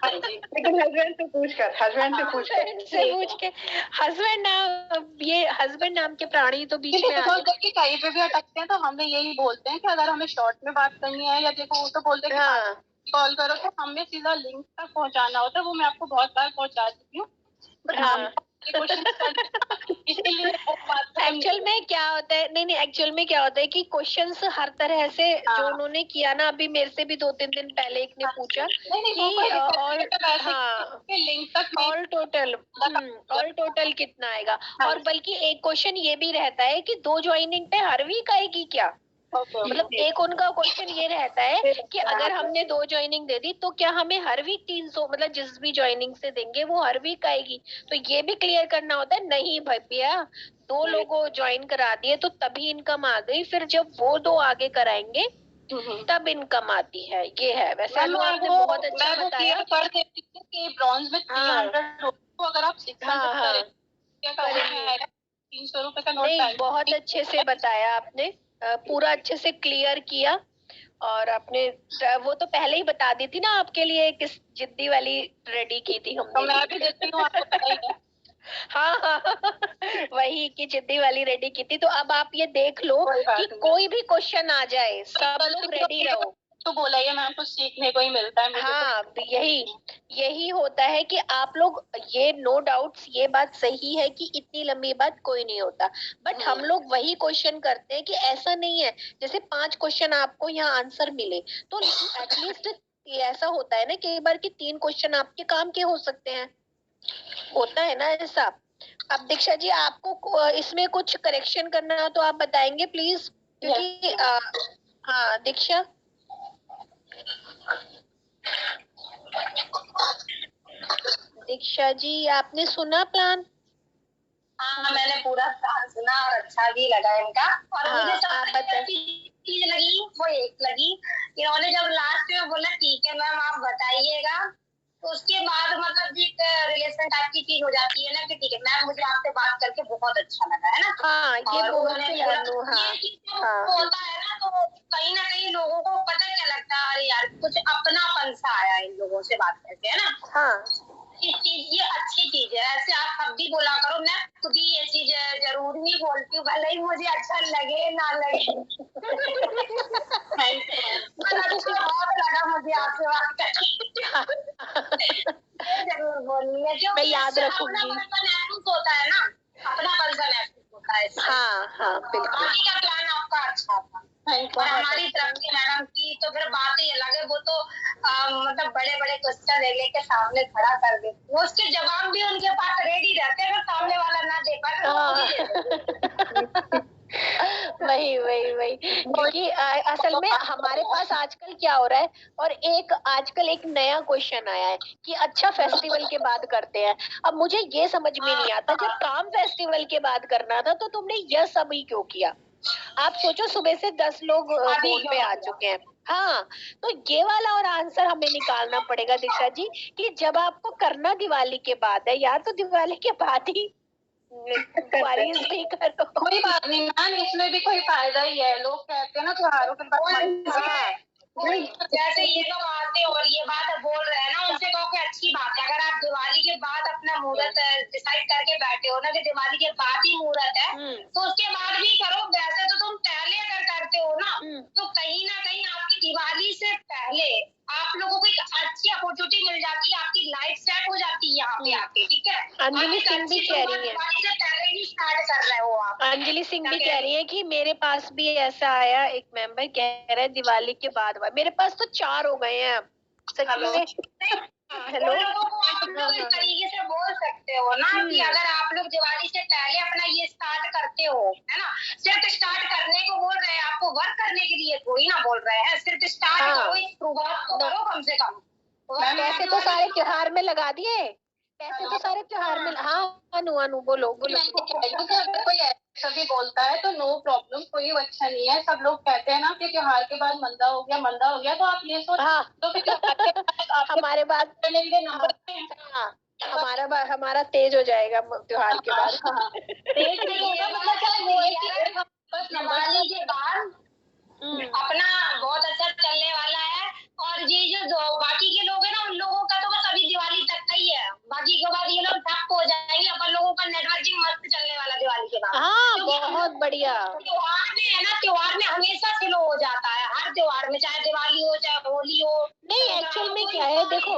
लेकिन हस्बैंड से पूछ के हस्बैंड नाम, ये हस्बैंड नाम के प्राणी तो बीच में आ जाते हैं। कहीं पे भी अटकते हैं तो हमें यही बोलते हैं कि अगर हमें शॉर्ट में बात करनी है या देखो वो तो बोलते हैं हाँ कॉल करो, तो हमें सीधा लिंक तक पहुंचाना होता है। वो मैं आपको बहुत बार पहुंचा चुकी हूँ। एक्चुअल में क्या होता है, नहीं एक्चुअल में क्या होता है कि क्वेश्चंस हर तरह से जो उन्होंने किया ना, अभी मेरे से भी 2-3 दिन पहले एक ने पूछा कि ऑल टोटल कितना आएगा। और बल्कि एक क्वेश्चन ये भी रहता है कि 2 ज्वाइनिंग पे हर वीक आएगी क्या। मतलब एक उनका क्वेश्चन ये रहता है कि अगर हमने 2 ज्वाइनिंग दे दी तो क्या हमें हर वीक 300, मतलब जिस भी ज्वाइनिंग से देंगे वो हर वीक आएगी। तो ये भी क्लियर करना होता है। नहीं भैया, 2 लोगों ज्वाइन करा दिए तो तभी इनकम आ गई, फिर जब वो 2 आगे कराएंगे तब इनकम आती है। ये है। वैसे आपने बहुत अच्छा बताया। कर देती हूँ कि ब्रॉन्ज में 300 तो अगर आप 600 करेंगे 300 रुपए का नोट। नहीं, बहुत अच्छे से बताया आपने, पूरा अच्छे से क्लियर किया। और आपने वो तो पहले ही बता दी थी ना, आपके लिए किस जिद्दी वाली रेडी की थी हमने। तो मैं भी जिद्दी हूँ, आपको पता ही है। हाँ वही की जिद्दी वाली रेडी की थी। तो अब आप ये देख लो कि कोई भी क्वेश्चन आ जाए, सब लोग रेडी रहो। तो बोला ये मैम कुछ सीखने को ही मिलता है मुझे। हाँ यही होता है कि आप लोग, ये नो डाउट्स ये बात सही है कि इतनी लंबी बात कोई नहीं होता। बट हम लोग वही क्वेश्चन करते हैं कि ऐसा नहीं है जैसे 5 क्वेश्चन आपको यहाँ आंसर मिले तो एटलीस्ट ऐसा होता है ना कई बार कि 3 क्वेश्चन आपके काम के हो सकते हैं। होता है ना ऐसा। अब दीक्षा जी आपको इसमें कुछ करेक्शन करना हो तो आप बताएंगे प्लीज, क्योंकि हाँ दीक्षा। दीक्षा जी आपने सुना प्लान? हाँ मैंने पूरा प्लान सुना और अच्छा भी लगा इनका। और मुझे सबसे चीज लगी वो एक लगी, इन्होंने जब लास्ट में बोला ठीक है मैम आप बताइएगा, तो उसके बाद मतलब एक रिलेशन टाइप की चीज हो जाती है ना कि ठीक है मैम मुझे आपसे बात करके बहुत अच्छा लगा, है ना। हाँ ये होता है ना, तो कहीं ना कहीं लोगों को पता क्या लगता है, अरे यार कुछ अपनापन सा आया इन लोगों से बात करके, है ना। हाँ इस चीज ये अच्छी चीज है। ऐसे आप सब भी बोला करो, मैं खुद ही ये चीज जरूर ही बोलती हूँ, भले ही मुझे अच्छा लगे ना लगे। अच्छा बहुत लगा मुझे आपसे बात करके। जरूर बोलूंगी, जो मैं याद रखूंगी। होता है ना, अपना पर्सन होता है। हाँ बिल्कुल। बाकी का प्लान आपका अच्छा था और हमारी तरफ की मैडम की तो फिर बात ही अलग है। वो तो मतलब बड़े बड़े क्वेश्चन लेके सामने खड़ा कर देते, वो उसके जवाब भी उनके पास रेडी रहते हैं, अगर सामने वाला ना दे पाए। वही क्योंकि असल में हमारे पास आजकल क्या हो रहा है, और आजकल एक नया क्वेश्चन आया है कि अच्छा फेस्टिवल के बाद करते हैं। अब मुझे ये समझ में नहीं आता, जब काम फेस्टिवल के बाद करना था तो तुमने यह सब ही क्यों किया। आप सोचो सुबह से 10 लोग फोन पे आ चुके हैं। हाँ तो ये वाला और आंसर हमें निकालना पड़ेगा दीक्षा जी कि जब आपको करना दिवाली के बाद है यार, तो दिवाली के बाद ही बारिश भी करो। कोई बात नहीं मैम, इसमें भी कोई फायदा ही है। लोग कहते हैं ना त्योहारों के बाद जैसे ये लोग आते और ये बात बोल रहे हैं ना, उनसे कहो कि अच्छी बात है। अगर आप दिवाली के बाद अपना मुहूर्त डिसाइड करके बैठे हो ना कि दिवाली के बाद ही मुहूर्त है, तो उसके बाद भी करो। वैसे तो तुम पहले अगर करते हो ना, तो कहीं ना कहीं आपकी दिवाली से पहले आप लोगों को एक अच्छी अपॉर्चुनिटी मिल जाती है, आपकी लाइफ सेट हो जाती है यहाँ पे आके, ठीक है। अंजलि सिंह भी कह रही है, पहले ही स्टार्ट कर रहे हो आप। अंजलि सिंह भी कह रही है कि मेरे पास भी ऐसा आया, एक मेंबर कह रहा है दिवाली के बाद। मेरे पास तो 4 हो गए हैं। सच में। हेलो, लोगों को आप लोग इस तरीके से बोल सकते हो ना कि अगर आप लोग दिवाली से पहले अपना ये स्टार्ट करते हो, है ना, सिर्फ स्टार्ट करने को बोल रहे हैं, आपको वर्क करने के लिए कोई ना बोल रहे हैं, सिर्फ स्टार्ट करो, इस शुरुआत को करो कम से कम। पैसे तो सारे त्योहार में लगा दिए, पैसे तो सारे त्योहार में। हाँ अनु बोलो बोलो। अगर कोई ऐसा भी बोलता है तो नो प्रॉब्लम, कोई अच्छा नहीं है। सब लोग कहते हैं ना कि त्योहार के बाद मंदा हो गया, तो आप ये सोच तो कि हमारे बाद करने के लिए नंबर हमारा तेज हो जाएगा त्योहार के बाद। तेज नहीं होगा, मतलब दिवाली के बाद अपना बहुत अच्छा चलने वाला है। और ये जो बाकी के लोग हैं ना, उन लोगों का तो बस अभी दिवाली तक का ही है, बाकी के बाद ये लोग ठप हो जाएंगे। अपन लोगों का नेटवर्किंग मस्त चलने वाला दिवाली के बाद। हाँ बहुत बढ़िया। त्योहार में है ना, त्योहार में हमेशा स्लो हो जाता है, हर त्योहार में, चाहे दिवाली हो चाहे होली हो। नहीं एक्चुअल में क्या है, देखो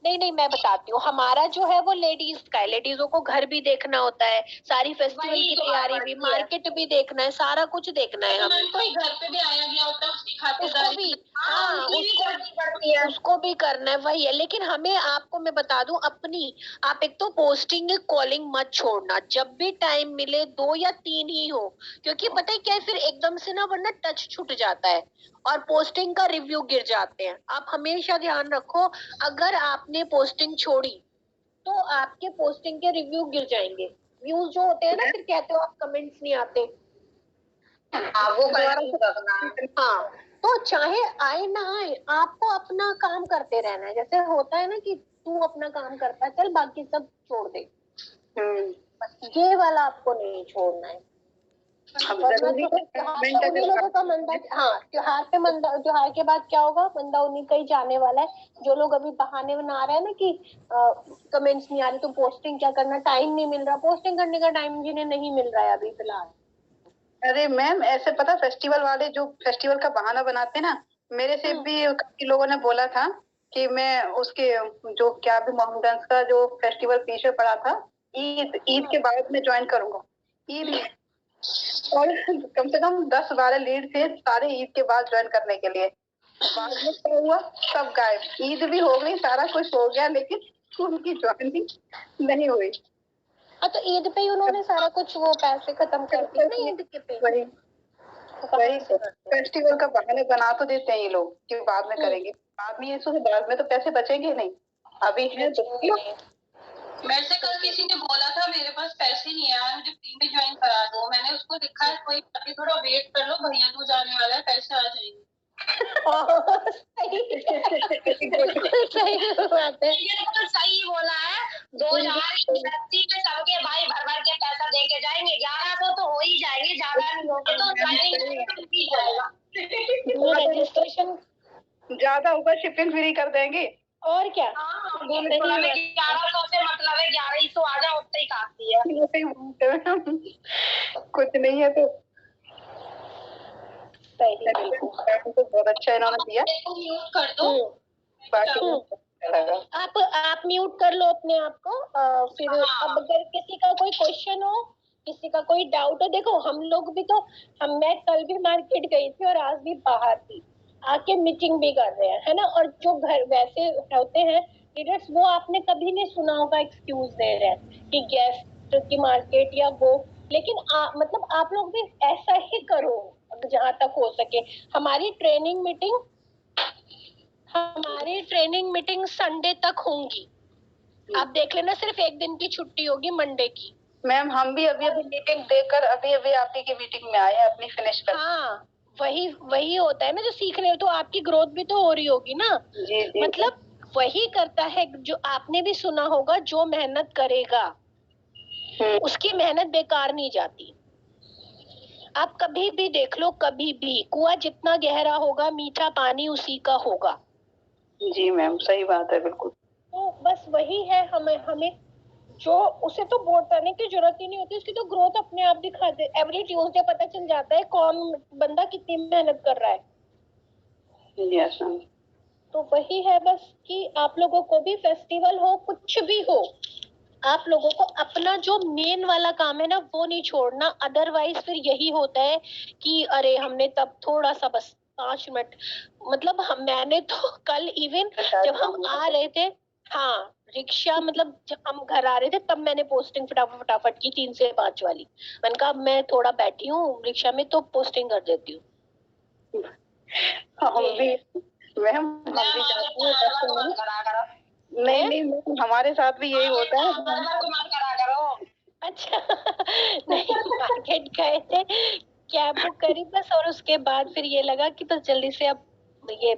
नहीं मैं बताती हूँ। हमारा जो है वो लेडीज का है, लेडीजों को घर भी देखना होता है, सारी फेस्टिवल की तैयारी भी, मार्केट भी देखना है, सारा कुछ देखना है हमें। कोई घर पे भी आया गया होता है, उसकी खातिरदारी भी, हाँ उसको भी करना है, वही है। लेकिन हमें, आपको मैं बता दूं अपनी, आप एक तो पोस्टिंग कॉलिंग मत छोड़ना, जब भी टाइम मिले 2 या 3 ही हो, क्योंकि पता है क्या है, फिर एकदम से ना वरना टच छूट जाता है और पोस्टिंग का रिव्यू गिर जाते हैं। आप हमेशा ध्यान रखो, अगर आपने पोस्टिंग छोड़ी तो आपके पोस्टिंग के रिव्यू गिर जाएंगे। व्यूज जो होते हैं ना, फिर कहते हो आप कमेंट्स नहीं आते। हाँ तो चाहे आए ना आए, आपको अपना काम करते रहना है। जैसे होता है ना कि तू अपना काम करता है, चल बाकी सब छोड़ दे, ये वाला आपको नहीं छोड़ना है। लोगों का मंदा, हाँ त्योहार के बाद क्या होगा, मंदा उन्हीं का ही जाने वाला है। जो लोग अभी बहाने बना रहे हैं ना कि कमेंट्स नहीं आ रहे, तो पोस्टिंग क्या करना, टाइम नहीं मिल रहा, पोस्टिंग करने का टाइम जिन्हें नहीं मिल रहा है अभी फिलहाल। अरे मैम ऐसे पता, फेस्टिवल वाले जो फेस्टिवल का बहाना बनाते हैं ना, मेरे से भी काफी लोगों ने बोला था कि मैं उसके जो क्या भी मोहम्मदन का जो फेस्टिवल पीछे पड़ा था, ईद के बाद में ज्वाइन करूंगा। ईद और कम से कम 10-12 लीड थे सारे ईद के बाद ज्वाइन करने के लिए। बाद में क्या हुआ, सब गायब। ईद भी हो गई, सारा कुछ हो गया, लेकिन उनकी ज्वाइनिंग नहीं हुई। तो ईद पे ही उन्होंने सारा कुछ वो पैसे खत्म कर दिए ना ईद के पे। वही फेस्टिवल का बहाने बना तो देते हैं ये लोग कि बाद में करेंगे, बाद में ये सोचे बाद में तो पैसे बचेंगे नहीं, अभी है तो। मेरे से कल किसी ने बोला था मेरे पास पैसे नहीं है, मुझे फ्री में ज्वाइन करा दो। मैंने उसको लिखा है कोई अभी थोड़ा वेट कर लो, भैया तू जाने वाला है, पैसे आ जाएंगे। सही बात है, बिल्कुल सही बोला है। 2029 में सबके भाई भर भर के पैसा दे के जाएंगे, 1100 तो हो ही जाएंगे, ज्यादा नहीं होगा तो रजिस्ट्रेशन ज्यादा होगा, शिपिंग फ्री कर देंगे और क्या। 1100 से मतलब है 1100 आ जाए, उतना ही काफी है। कुछ नहीं है तो तो बहुत अच्छा इन्होंने दिया। म्यूट कर दो, आप म्यूट कर लो अपने आप को। फिर अब अगर किसी का कोई क्वेश्चन हो, किसी का कोई डाउट हो, देखो हम लोग भी तो, मैं कल भी मार्केट गई थी और आज भी बाहर थी, आके मीटिंग भी कर रहे हैं, है ना। और जो घर वैसे होते हैं लीडर्स, वो आपने कभी नहीं सुना होगा एक्सक्यूज दे रहे हैं कि गेस्ट की मार्केट या वो, लेकिन मतलब आप लोग भी ऐसा ही करो जहां तक हो सके। हमारी ट्रेनिंग मीटिंग संडे तक होंगी, आप देख लेना, सिर्फ एक दिन की छुट्टी होगी मंडे की। मैम हम भी अभी मीटिंग देकर अभी आप ही की मीटिंग में आए हैं, अपनी फिनिश कर। हाँ वही होता है ना, जो सीख रहे हो तो आपकी ग्रोथ भी तो हो रही होगी ना। जी। मतलब वही करता है जो आपने भी सुना होगा, जो मेहनत करेगा उसकी मेहनत बेकार नहीं जाती। आप कभी भी देख लो, कभी भी कुआं जितना गहरा होगा, मीठा पानी उसी का होगा। जी मैम सही बात है, बिल्कुल। तो बस वही है, हमें जो उसे तो बताने की जरूरत ही नहीं होती, उसकी तो ग्रोथ अपने आप दिखाते। एवरी ट्यूसडे पता चल जाता है कौन बंदा कितनी मेहनत कर रहा है। Yes ma'am. तो वही है बस कि आप लोगों को भी, फेस्टिवल हो कुछ भी हो, आप लोगों को अपना जो मेन वाला काम है ना वो नहीं छोड़ना। अदरवाइज फिर यही होता है कि अरे हमने तब थोड़ा सा बस 5 मिनट, मतलब मैंने तो कल इवन जब हम आ रहे थे, हाँ रिक्शा, मतलब जब हम घर आ रहे थे तब मैंने पोस्टिंग फटाफट फटाफट की 3 से 5 वाली। मैंने कहा मैं थोड़ा बैठी हूँ रिक्शा में तो पोस्टिंग कर देती हूँ। हम भी मैम, हम भी जाते हैं बस में। नहीं नहीं, हमारे साथ भी यही होता है। अच्छा नहीं, मार्केट गए थे, कैब बुक करी बस, और उसके बाद फिर ये लगा कि बस जल्दी से अब ये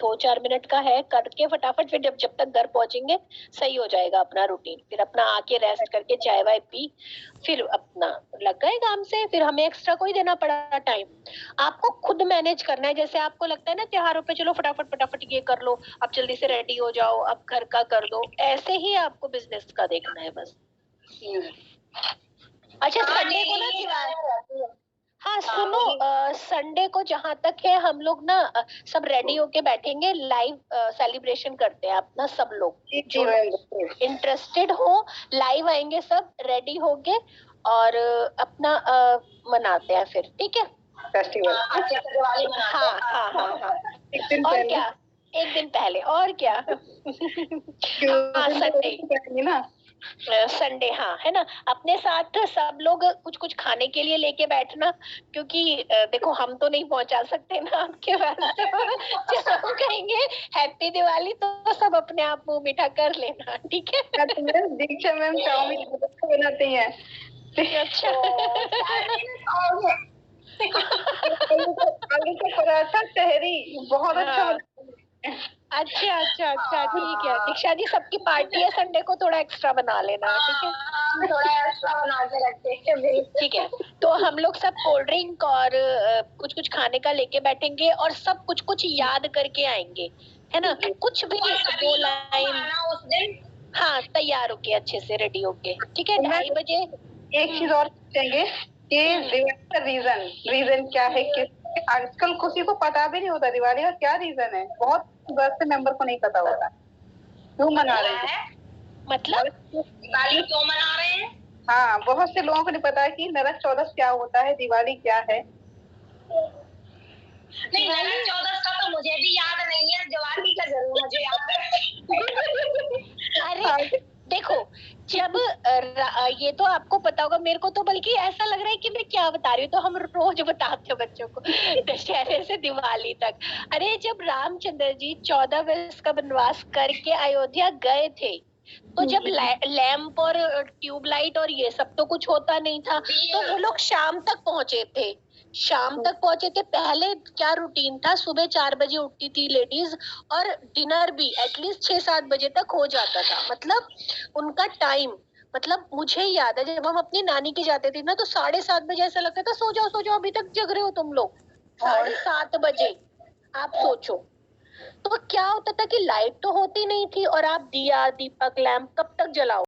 2-4 मिनट का है करके फटाफट, फिर जब तक घर पहुंचेंगे सही हो जाएगा अपना रूटीन, फिर अपना आके रेस्ट करके चाय वाय पी फिर अपना लग गए काम से। फिर हमें एक्स्ट्रा कोई देना पड़ा टाइम, आपको खुद मैनेज करना है। जैसे आपको लगता है ना त्योहारों पे चलो फटाफट फटाफट ये कर लो, अब जल्दी से रेडी हो जाओ, अब घर का कर दो, ऐसे ही आपको बिजनेस का देखना है बस। अच्छा संडे को ना दिवाली, हाँ सुनो, संडे को जहां तक है हम लोग ना सब रेडी होके बैठेंगे, लाइव सेलिब्रेशन करते हैं अपना, सब लोग जो इंटरेस्टेड हो लाइव आएंगे, सब रेडी होके और अपना मनाते हैं फिर, ठीक है फेस्टिवल। हाँ हाँ हाँ हाँ, और क्या, एक दिन पहले, और क्या हाँ संडे ना, संडे हाँ है ना, अपने साथ सब लोग कुछ कुछ खाने के लिए लेके बैठना, क्योंकि देखो हम तो नहीं पहुंचा सकते ना आपके पास जब हम कहेंगे हैप्पी दिवाली तो सब अपने आप मुंह मीठा कर लेना, ठीक है। दीक्षा मैम चाउमीन बनाती हैं। अच्छा आलू का पराठा तहरी बहुत अच्छा। अच्छा अच्छा अच्छा ठीक है दीक्षा जी, सबकी पार्टी है संडे को, थोड़ा एक्स्ट्रा बना लेना, ठीक है थोड़ा एक्स्ट्रा बना के रखते हैं, ठीक है। तो हम लोग सब कोल्ड ड्रिंक और कुछ कुछ खाने का लेके बैठेंगे और सब कुछ कुछ याद करके आएंगे, है ना, कुछ भी दो लाइन उस दिन हाँ तैयार होके अच्छे से रेडी होके, ठीक है 2:30 बजे। एक चीज और पूछेंगे कि दिवाली का रीजन क्या है, कि आजकल किसी को पता भी नहीं होता दिवाली का क्या रीजन है, बहुत से मेंबर को नहीं पता होता क्यों मना रहे हैं, मतलब दिवाली क्यों मना रहे हैं। हाँ बहुत से लोगों को नहीं पता कि नरक चौदस क्या होता है, दिवाली क्या है। नहीं नरक चौदस का तो मुझे भी याद नहीं है, दिवाली का जरूर मुझे याद है। अरे देखो जब ये तो आपको पता होगा, मेरे को तो बल्कि ऐसा लग रहा है कि मैं क्या बता रही हूँ, तो हम रोज बताते हैं बच्चों को दशहरे से दिवाली तक। अरे जब रामचंद्र जी 14 वर्ष का वनवास करके अयोध्या गए थे, तो जब लैंप और ट्यूबलाइट और ये सब तो कुछ होता नहीं था, तो वो लोग शाम तक पहुंचे थे, पहले क्या रूटीन था, सुबह 4 बजे उठती थी लेडीज और डिनर भी एटलीस्ट 6-7 बजे तक हो जाता था, मतलब उनका टाइम, मतलब मुझे याद है जब हम अपनी नानी के जाते थे ना तो 7:30 बजे ऐसा लगता था सो जाओ अभी तक जग रहे हो तुम लोग, 7:30 बजे आप सोचो। तो क्या होता था कि लाइट तो होती नहीं थी और आप दिया दीपक लैंप कब तक जलाओ।